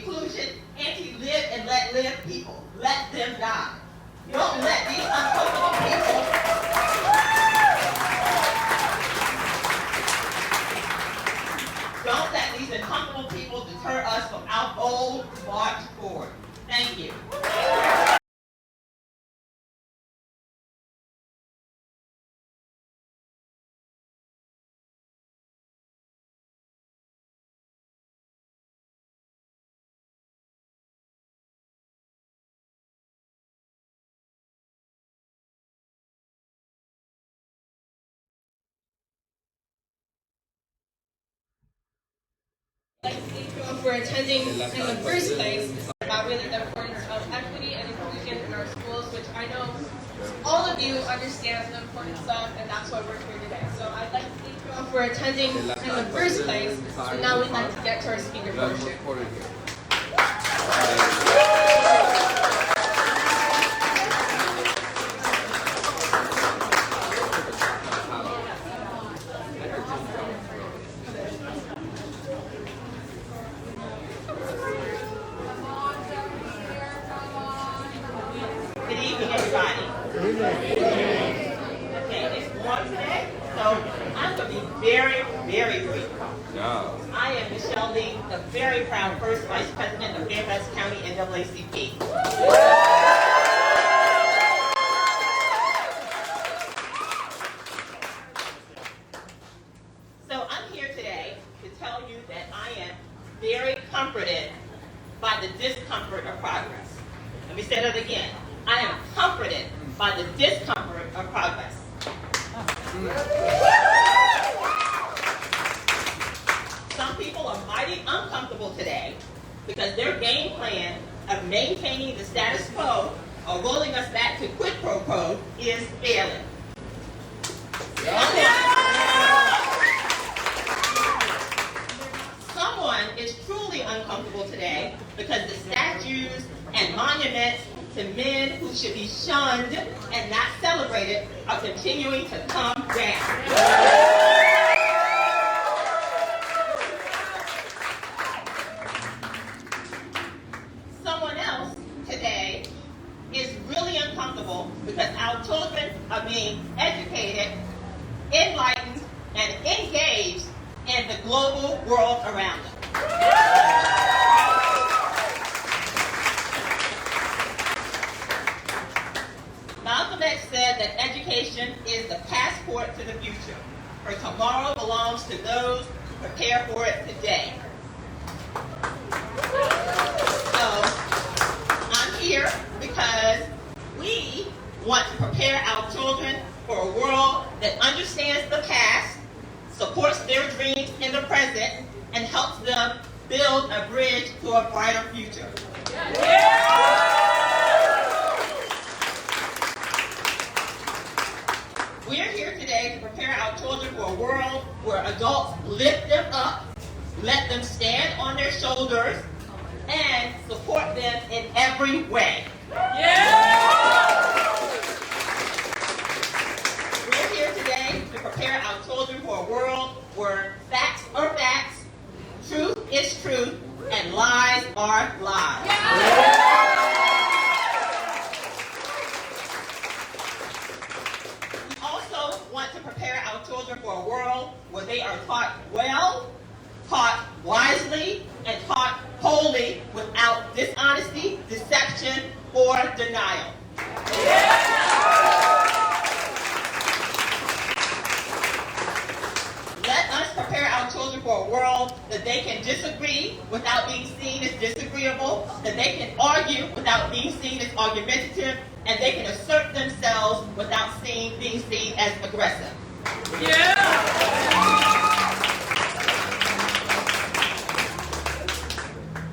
anti-inclusion, anti-live and let live people. Let them die. Don't let these uncomfortable people deter us from our bold march forward. Thank you. For attending in the first place about really the importance of equity and inclusion in our schools, which I know all of you understand the importance of, and that's why we're here today. So I'd like to thank you all for attending in the first place, and now we'd like to get to our speaker portion. I am Michelle Leete, the very proud first Vice President of Fairfax County NAACP. So I'm here today to tell you that I am very comforted by the discomfort of progress. Let me say that again. I am comforted by the discomfort of progress. Some people are mighty uncomfortable today because their game plan of maintaining the status quo or rolling us back to quid pro quo is failing. Someone is truly uncomfortable today because the statues and monuments to men who should be shunned and not celebrated are continuing to come down. Because our children are being educated, enlightened, and engaged in the global world around them. Malcolm X said that education is the passport to the future, for tomorrow belongs to those who prepare for it today. So, I'm here because we want to prepare our children for a world that understands the past, supports their dreams in the present, and helps them build a bridge to a brighter future. We're here today to prepare our children for a world where adults lift them up, let them stand on their shoulders, and support them in every way. We're here today to prepare our children for a world where facts are facts, truth is truth, and lies are lies. We also want to prepare our children for a world where they are taught well, taught wisely, and taught wholly without dishonesty, deception, or denial. Let us prepare our children for a world that they can disagree without being seen as disagreeable, that they can argue without being seen as argumentative, and they can assert themselves without being seen as aggressive.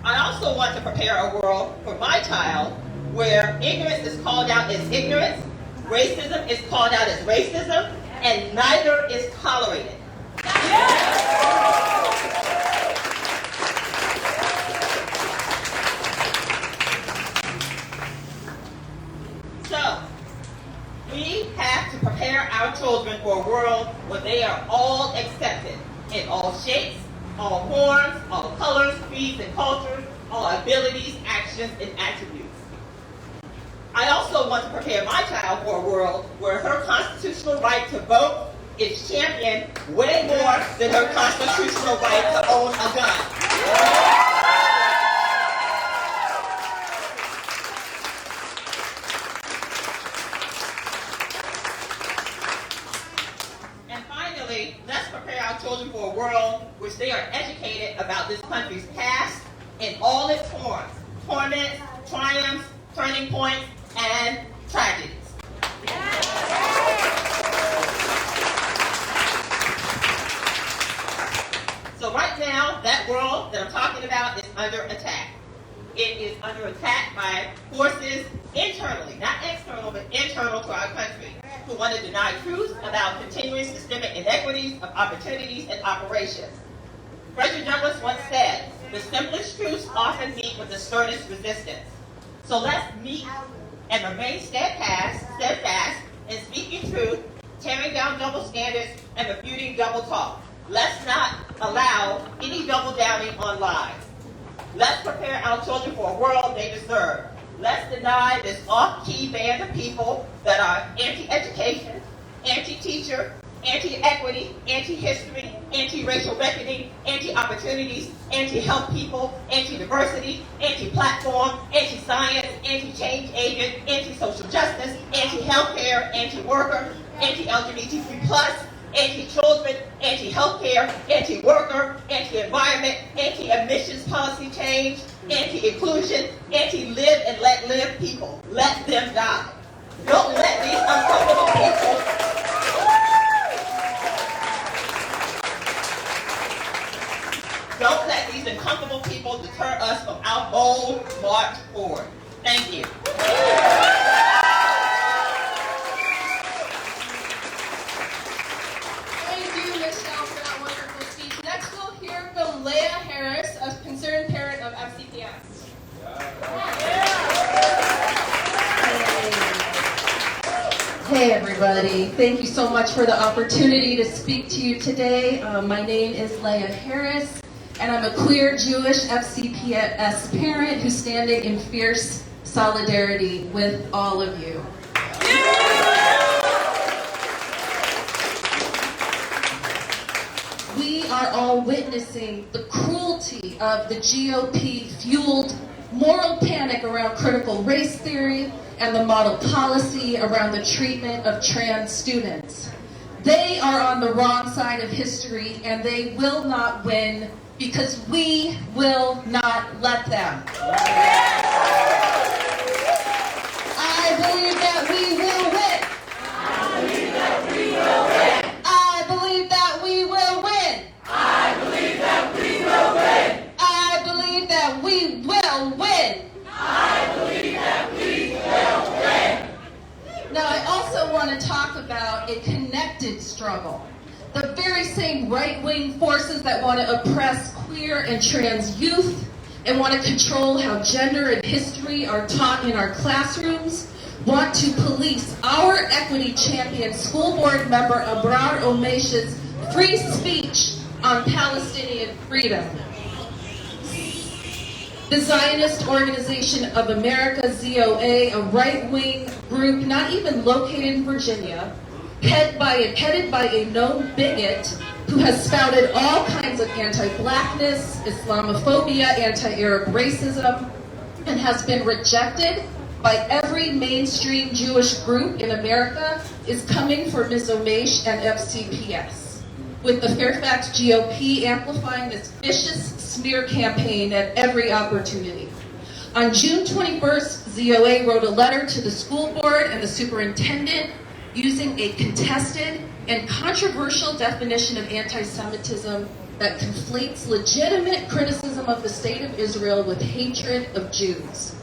I also want to prepare a world for my child where ignorance is called out as ignorance, racism is called out as racism, and neither is tolerated. So, we have to prepare our children for a world where they are all accepted in all shapes, all forms, all colors, creeds, and cultures, on abilities, actions, and attributes. I also want to prepare my child for a world where her constitutional right to vote is championed way more than her constitutional right to own a gun. Let's prepare our children for a world which they are educated about this country's past in all its forms, torments, triumphs, turning points, and tragedies. So right now, that world that I'm talking about is under attack. It is under attack by forces internally, not external, but internal to our country, who want to deny truth about continuing systemic inequities of opportunities and operations. Frederick Douglass once said, the simplest truths often meet with the sternest resistance. So let's meet and remain steadfast in speaking truth, tearing down double standards, and refuting double talk. Let's not allow any double downing on lies. Let's prepare our children for a world they deserve. Let's deny this off-key band of people that are anti-education, anti-teacher, anti-equity, anti-history, anti-racial reckoning, anti-opportunities, anti-help people, anti-diversity, anti-platform, anti-science, anti-change agent, anti-social justice, anti-healthcare, anti-worker, anti-LGBTQ+, anti-children, anti-healthcare, anti-worker, anti-environment, anti-emissions policy change, anti-inclusion, anti-live and let live people. Let them die. Don't let these uncomfortable people deter us from our bold march forward. Thank you. A concerned parent of FCPS. Hey everybody, thank you so much for the opportunity to speak to you today. My name is Leah Harris, and I'm a queer Jewish FCPS parent who's standing in fierce solidarity with all of you. We are all witnessing the cruelty of the GOP-fueled moral panic around critical race theory and the model policy around the treatment of trans students. They are on the wrong side of history, and they will not win because we will not let them. I believe that we will win. I believe that we will win. I believe that we will win. I believe that we will win. I believe that we will win. I believe that we will win. Now, I also want to talk about a connected struggle. The very same right-wing forces that want to oppress queer and trans youth and want to control how gender and history are taught in our classrooms want to police our equity champion school board member Abrar Omesh's free speech on Palestinian freedom. The Zionist Organization of America, ZOA, a right-wing group not even located in Virginia, headed by a known bigot who has spouted all kinds of anti-blackness, Islamophobia, anti-Arab racism, and has been rejected by every mainstream Jewish group in America, is coming for Ms. Omesh and FCPS, with the Fairfax GOP amplifying this vicious smear campaign at every opportunity. On June 21st, ZOA wrote a letter to the school board and the superintendent using a contested and controversial definition of anti-Semitism that conflates legitimate criticism of the state of Israel with hatred of Jews.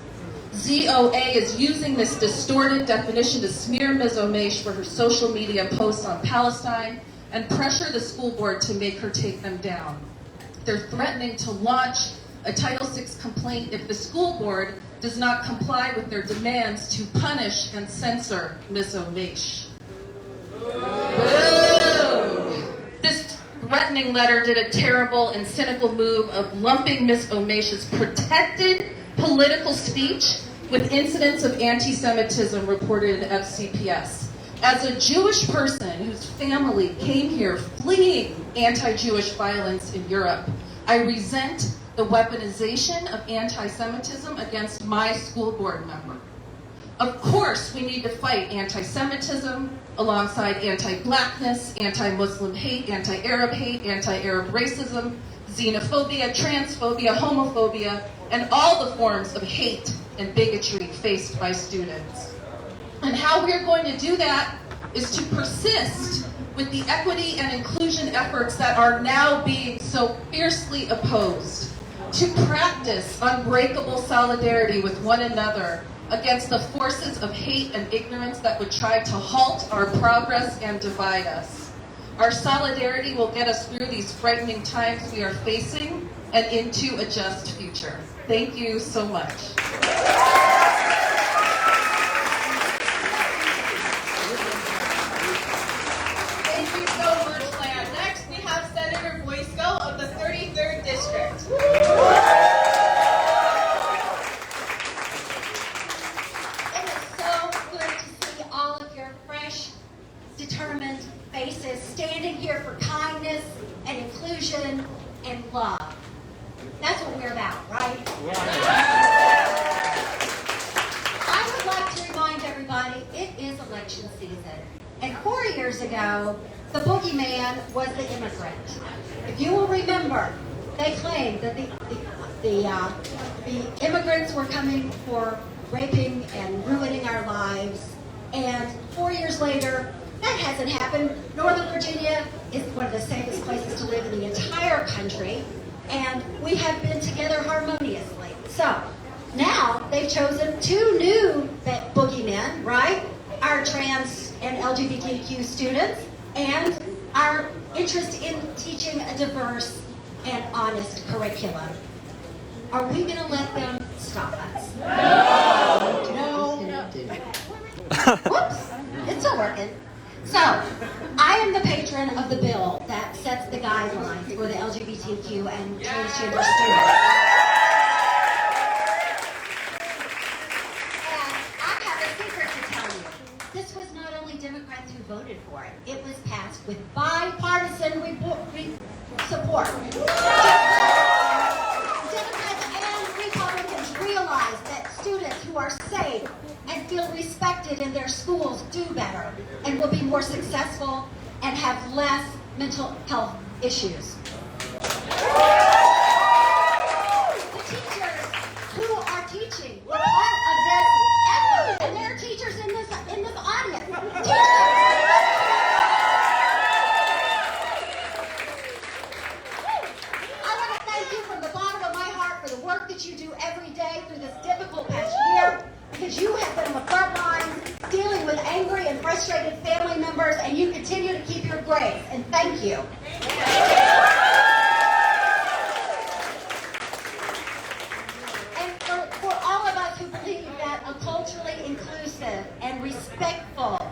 ZOA is using this distorted definition to smear Ms. Omesh for her social media posts on Palestine and pressure the school board to make her take them down. They're threatening to launch a Title VI complaint if the school board does not comply with their demands to punish and censor Ms. Omesh. This threatening letter did a terrible and cynical move of lumping Ms. Omash's protected political speech with incidents of anti-Semitism reported in FCPS. As a Jewish person whose family came here fleeing anti-Jewish violence in Europe, I resent the weaponization of anti-Semitism against my school board member. Of course, we need to fight anti-Semitism alongside anti-Blackness, anti-Muslim hate, anti-Arab racism, xenophobia, transphobia, homophobia, and all the forms of hate and bigotry faced by students. And how we're going to do that is to persist with the equity and inclusion efforts that are now being so fiercely opposed, to practice unbreakable solidarity with one another against the forces of hate and ignorance that would try to halt our progress and divide us. Our solidarity will get us through these frightening times we are facing and into a just future. Thank you so much. Thank you so much, Lan. Next, we have Senator Boysko of the 33rd District. It is so good to see all of your fresh, determined faces standing here for kindness and inclusion and love. That's what we're about, right? I would like to remind everybody, it is election season. And 4 years ago, the boogeyman was the immigrant. If you will remember, they claimed that the immigrants were coming for raping and ruining our lives. And 4 years later, that hasn't happened. Northern Virginia is one of the safest places to live in the entire country. And we have been together harmoniously. So now they've chosen two new boogeymen, right? Our trans and LGBTQ students and our interest in teaching a diverse and honest curriculum. Are we going to let them stop us? No. Whoops, it's still working. So, I am the patron of the bill that sets the guidelines for the LGBTQ and transgender students. And I have a secret to tell you. This was not only Democrats who voted for it. It was passed with bipartisan support. Democrats and Republicans realize that students who are safe and feel respected in their schools do better and will be more successful and have less mental health issues. The teachers who are teaching were part of this effort, and there are teachers in this audience. I want to thank you from the bottom of my heart for the work that you do every day through this difficult past year, because you have been on the front lines dealing with angry and frustrated family members, and you continue to keep your grades, and thank you. And for all of us who believe that a culturally inclusive and respectful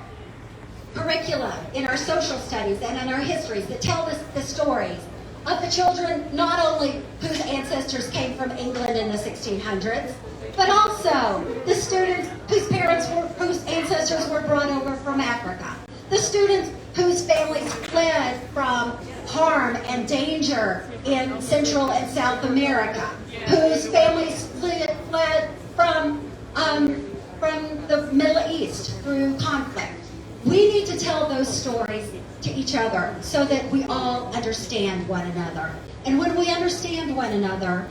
curriculum in our social studies and in our histories that tell us the stories of the children not only whose ancestors came from England in the 1600s, but also the students whose ancestors were brought over from Africa. The students whose families fled from harm and danger in Central and South America, whose families fled from the Middle East through conflict. We need to tell those stories to each other so that we all understand one another. And when we understand one another,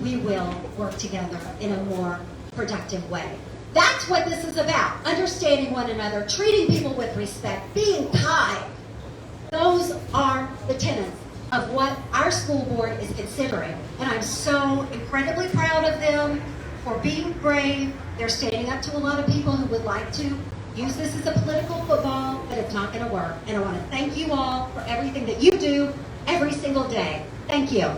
we will work together in a more productive way. That's what this is about, understanding one another, treating people with respect, being kind. Those are the tenets of what our school board is considering. And I'm so incredibly proud of them for being brave. They're standing up to a lot of people who would like to use this as a political football, but it's not going to work. And I want to thank you all for everything that you do every single day. Thank you.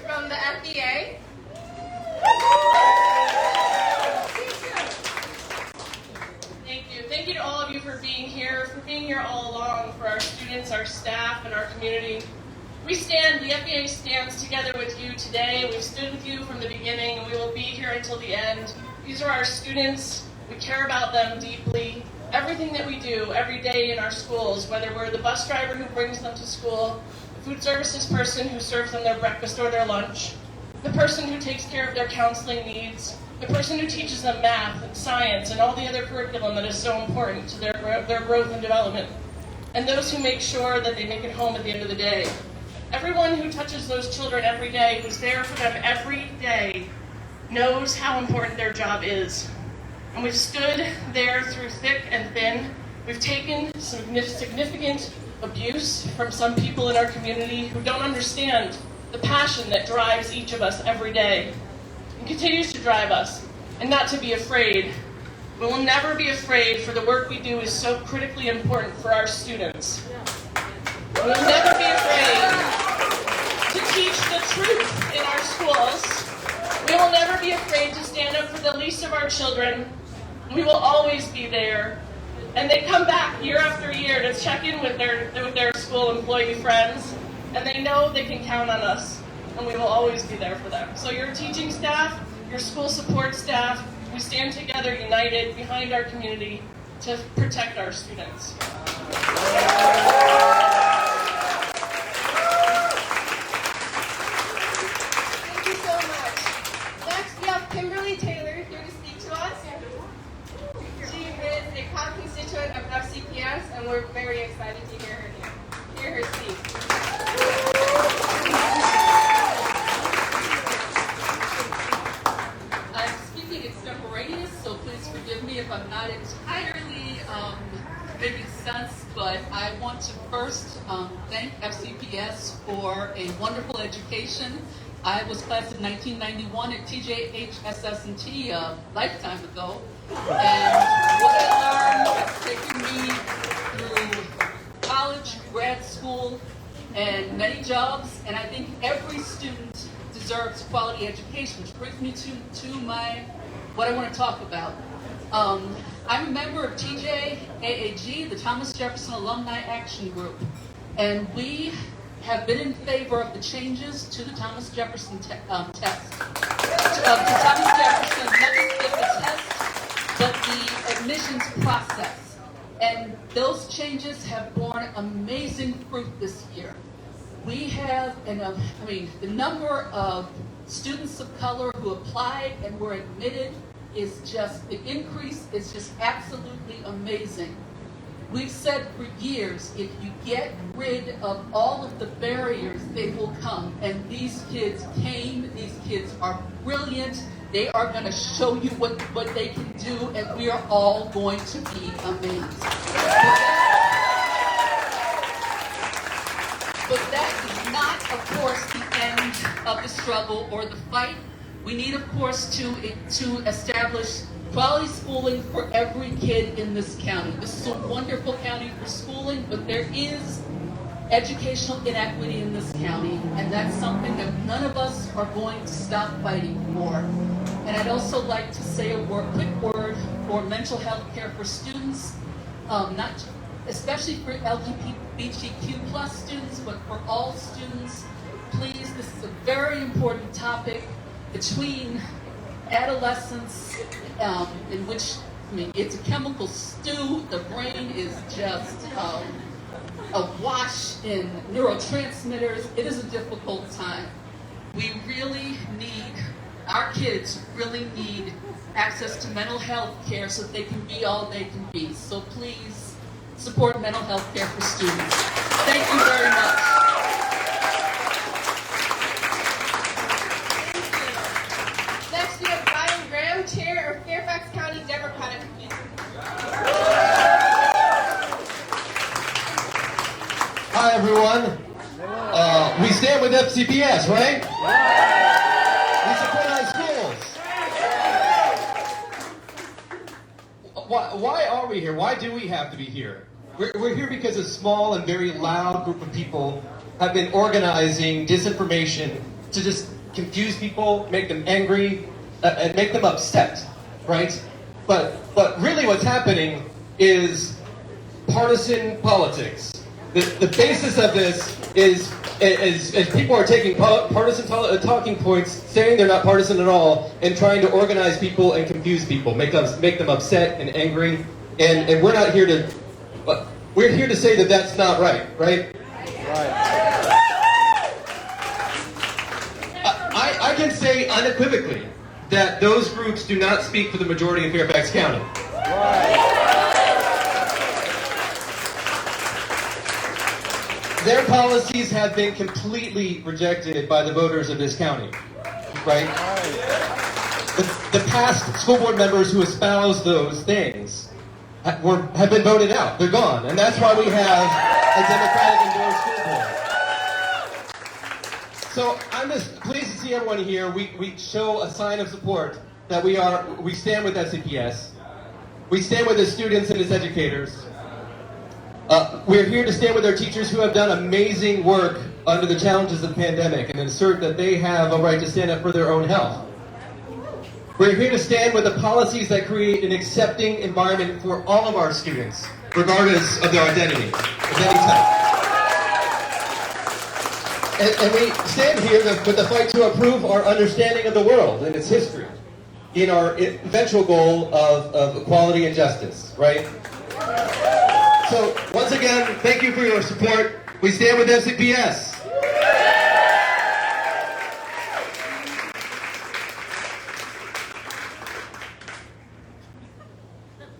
From the FDA. for our students, our staff, and our community. The FBA stands together with you today. We've stood with you from the beginning, and we will be here until the end. These are our students. We care about them deeply. Everything that we do every day in our schools, whether we're the bus driver who brings them to school, the food services person who serves them their breakfast or their lunch, the person who takes care of their counseling needs, the person who teaches them math and science and all the other curriculum that is so important to their growth and development, and those who make sure that they make it home at the end of the day. Everyone who touches those children every day, who's there for them every day, knows how important their job is. And we've stood there through thick and thin. We've taken some significant abuse from some people in our community who don't understand the passion that drives each of us every day and continues to drive us, and not to be afraid. We will never be afraid, for the work we do is so critically important for our students. We will never be afraid to teach the truth in our schools. We will never be afraid to stand up for the least of our children. We will always be there. And they come back year after year to check in with their school employee friends, and they know they can count on us, and we will always be there for them. So your teaching staff, your school support staff, we stand together united behind our community to protect our students. Thank you so much. Next, we have Kimberly Taylor here to speak to us. She is a proud constituent of FCPS, and we're very excited to hear her speak. I'm speaking extemporaneous, so please forgive me if I'm not entirely making sense, but I want to first thank FCPS for a wonderful education. I was class of 1991 at TJHSS&T a lifetime ago, and what I learned has taken me through college, grad school, and many jobs, and I think every student deserves quality education, which brings me to what I want to talk about. I'm a member of TJAAG, the Thomas Jefferson Alumni Action Group, and we have been in favor of the changes to the Thomas Jefferson test. To Thomas Jefferson, not just the test, but the admissions process. And those changes have borne amazing fruit this year. We have, the number of students of color who applied and were admitted the increase is just absolutely amazing. We've said for years, if you get rid of all of the barriers, they will come. And these kids came, these kids are brilliant. They are going to show you what they can do, and we are all going to be amazed. But that is not, of course, the end of the struggle or the fight. We need, of course, to establish quality schooling for every kid in this county. This is a wonderful county for schooling, but there is educational inequity in this county, and that's something that none of us are going to stop fighting for. And I'd also like to say a quick word for mental health care for students, especially for LGBTQ+ students, but for all students. Please, this is a very important topic between adolescence, in which, it's a chemical stew. The brain is just awash in neurotransmitters. It is a difficult time. Our kids really need access to mental health care so they can be all they can be. So please support mental health care for students. Thank you very much. Next, we have Bryan Graham, Chair of Fairfax County Democratic Committee. Hi, everyone. We stand with FCPS, right? We support our schools. Why are we here? Why do we have to be here? We're here because a small and very loud group of people have been organizing disinformation to just confuse people, make them angry, and make them upset, right? But really what's happening is partisan politics. The basis of this is people are taking partisan talking points, saying they're not partisan at all, and trying to organize people and confuse people, make them upset and angry. And we're not here to. We're here to say that that's not right, right? I can say unequivocally that those groups do not speak for the majority of Fairfax County. Their policies have been completely rejected by the voters of this county, right? The past school board members who espouse those things have been voted out. They're gone. And that's why we have a Democratic endorsed school board. So I'm just pleased to see everyone here. We show a sign of support that we stand with FCPS. We stand with the students and its educators. We're here to stand with our teachers who have done amazing work under the challenges of the pandemic and assert that they have a right to stand up for their own health. We're here to stand with the policies that create an accepting environment for all of our students, regardless of their identity, of any type. And we stand here with the fight to improve our understanding of the world and its history in our eventual goal of equality and justice, right? So, once again, thank you for your support. We stand with FCPS.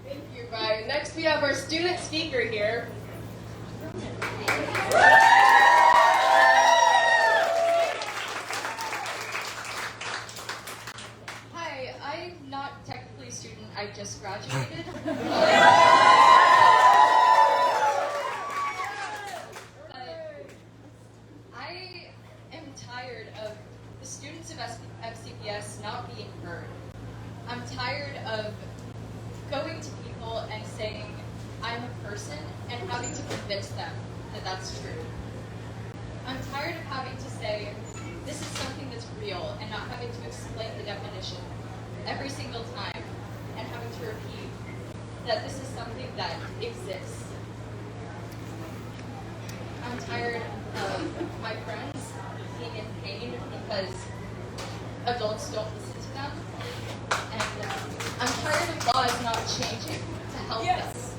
Thank you, Bryan. Next, we have our student speaker here. Hi, I'm not technically a student, I just graduated. I am tired of the students of FCPS not being heard. I'm tired of going to people and saying I'm a person and having to convince them that that's true. I'm tired of having to say this is something that's real and not having to explain the definition every single time and having to repeat that this is something that exists. I'm tired of my friends being in pain because adults don't listen to them. And I'm tired of laws not changing to help us.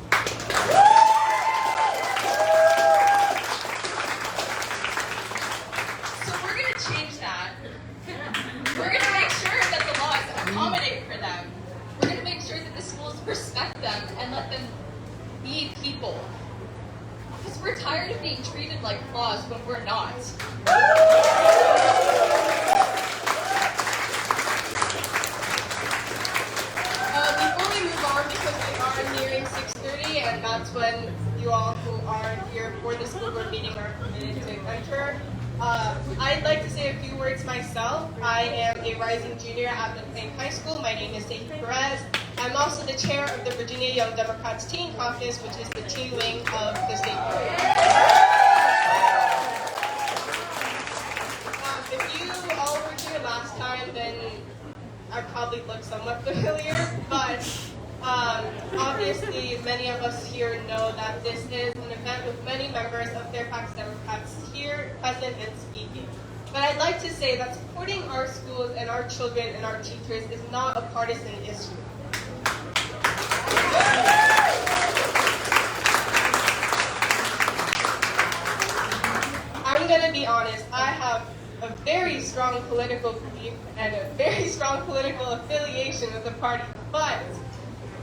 So we're going to change that. We're going to make sure that the laws accommodate for them. We're going to make sure that the schools respect them and let them be people. Because we're tired of being treated like flaws when we're not. Before we move on, because we are nearing 6:30, and that's when you all who are here for the school board meeting are permitted to enter, I'd like to say a few words myself. I am a rising junior at McLean High School. My name is Sadie Perez. I'm also the chair of the Virginia Young Democrats Teen Caucus, which is the teen wing of the state board. If you all were here last time, then I probably look somewhat familiar, but obviously many of us here know that this is an event with many members of Fairfax Democrats here, present and speaking. But I'd like to say that supporting our schools and our children and our teachers is not a partisan issue. I'm going to be honest, I have a very strong political belief and a very strong political affiliation with the party, but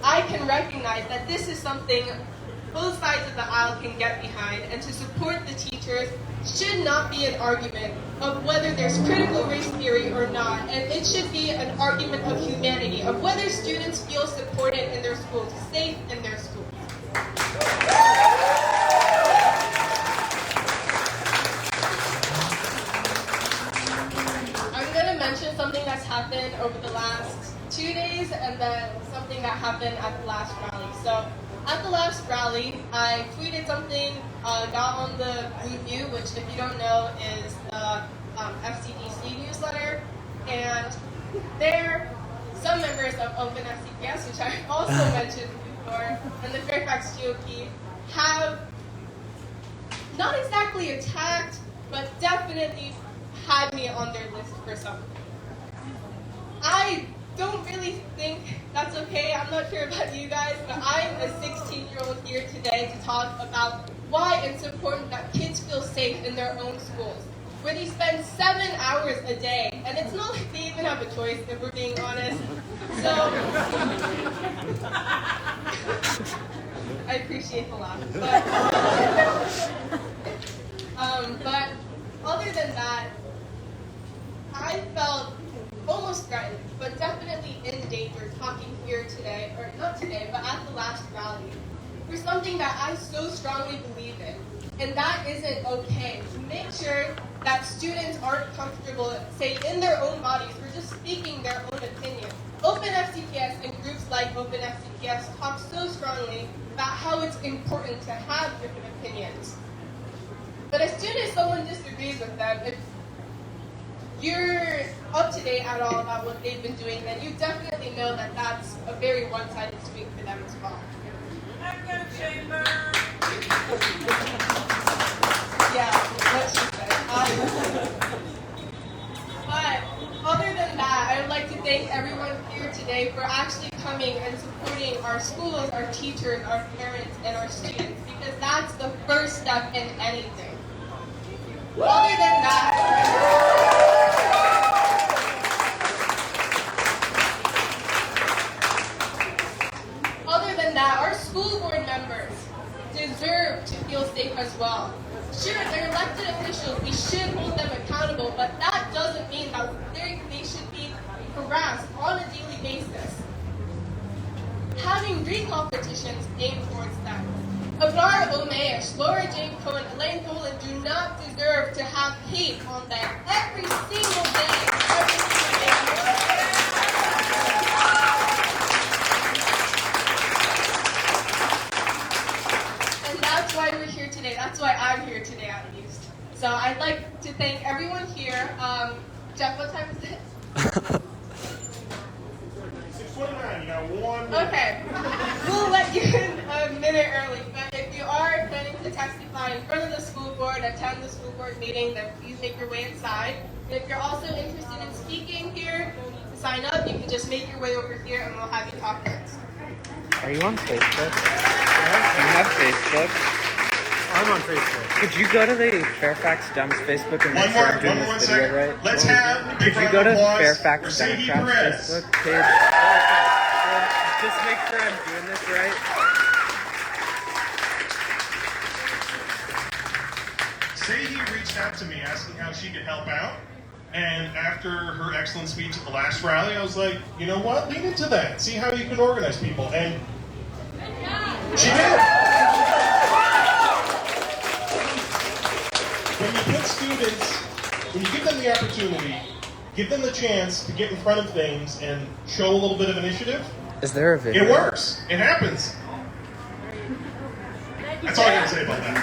I can recognize that this is something both sides of the aisle can get behind, and to support the teachers should not be an argument of whether there's critical race theory or not, and it should be an argument of humanity, of whether students feel supported in their schools, safe in their schools. I'm going to mention something that's happened over the last 2 days and then something that happened at the last rally. So at the last rally, I tweeted something, got on the review, which if you don't know is the FCDC newsletter, and there some members of Open FCPS, which I also mentioned before, and the Fairfax GOP have not exactly attacked, but definitely had me on their list for something. I don't really think that's okay. I'm not sure about you guys, but I'm a 16-year-old here today to talk about why it's important that kids feel safe in their own schools, where they spend 7 hours a day, and it's not like they even have a choice, if we're being honest. So, I appreciate the laugh. But other than that, I felt almost threatened, but definitely in danger talking here today, or not today, but at the last rally, for something that I so strongly believe in. And that isn't okay. To make sure that students aren't comfortable, say, in their own bodies, or just speaking their own opinion. Open FCPS and groups like Open FCPS talk so strongly about how it's important to have different opinions. But as soon as someone disagrees with them, if you're up to date at all about what they've been doing, then you definitely know that that's a very one-sided street for them as well. Yeah, what she said. But other than that, I would like to thank everyone here today for actually coming and supporting our schools, our teachers, our parents, and our students, because that's the first step in anything. Other than that, our school board members deserve to feel safe as well. Sure, they're elected officials, we should hold them accountable, but that doesn't mean that they should be harassed on a daily basis. Having recall petitions aimed towards them. Agar Omesh, Laura Jane Cohen, Elaine Dolan do not deserve to have hate on them every single day. And that's why we're here today. That's why I'm here today, at least. So I'd like to thank everyone here. Jeff, what time is it? 6:29, you got 1 minute. Okay, we'll let you in a minute early, but if you are planning to testify in front of the school board, attend the school board meeting, then please make your way inside. And if you're also interested in speaking here, no need to sign up, you can just make your way over here and we'll have you talk next. Are you on Facebook? You have Facebook? I'm on Facebook. Could you go to the Fairfax Dems Facebook and make sure I'm doing this video right? Let's have a big Could you round go of to applause Fairfax for Sadie Democrats Perez. Facebook page? Just make sure I'm doing this right. Sadie reached out to me asking how she could help out. And after her excellent speech at the last rally, I was like, you know what? Lean into that. See how you can organize people. And she did. When you put students, when you give them the opportunity, give them the chance to get in front of things and show a little bit of initiative, Is there a video? it works. It happens. That's all I gotta say about that.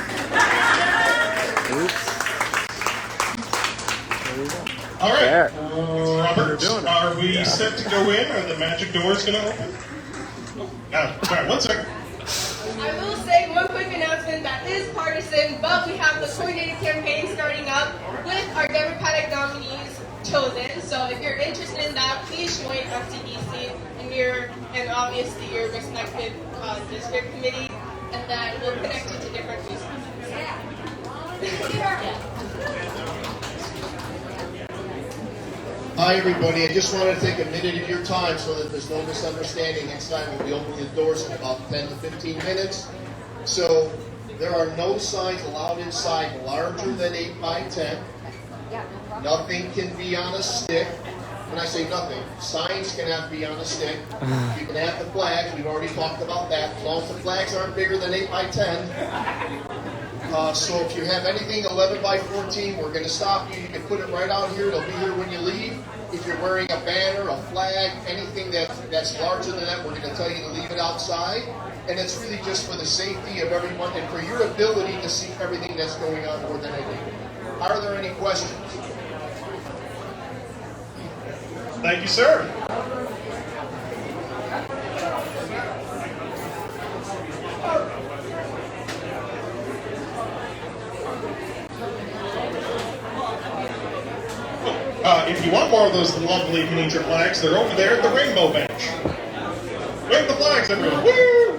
Oops. There we go. All right, There. Robert, are we set to go in? Are the magic doors going to open? Sorry, 1 second. I will say one quick announcement that is partisan, but we have the coordinated campaign starting up with our Democratic nominees chosen. So if you're interested in that, please join FCBC and obviously your respective district committee, and then we'll connect you to different resources. Hi everybody, I just wanted to take a minute of your time so that there's no misunderstanding. Next time we'll be opening the doors in about 10 to 15 minutes. So there are no signs allowed inside larger than 8 by 10. Nothing can be on a stick. When I say nothing, signs can have to be on a stick. You can have the flags, we've already talked about that. As long as the flags aren't bigger than 8 by 10. So if you have anything 11 by 14, we're going to stop you. You can put it right out here. It'll be here when you leave. If you're wearing a banner, a flag, anything that's larger than that, we're going to tell you to leave it outside. And it's really just for the safety of everyone and for your ability to see everything that's going on more than anything. Are there any questions? Thank you, sir. If you want more of those lovely miniature flags, they're over there at the rainbow bench. Wave the flags, everyone. Woo!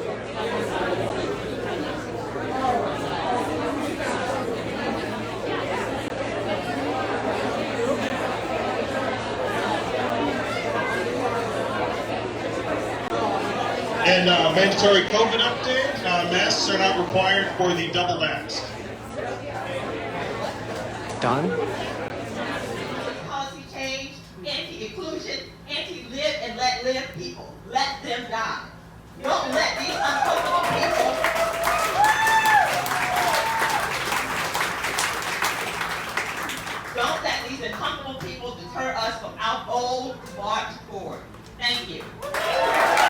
And mandatory COVID update, masks are not required for the double mask. Done? Policy change, anti-inclusion, anti-live and let live people. Let them die.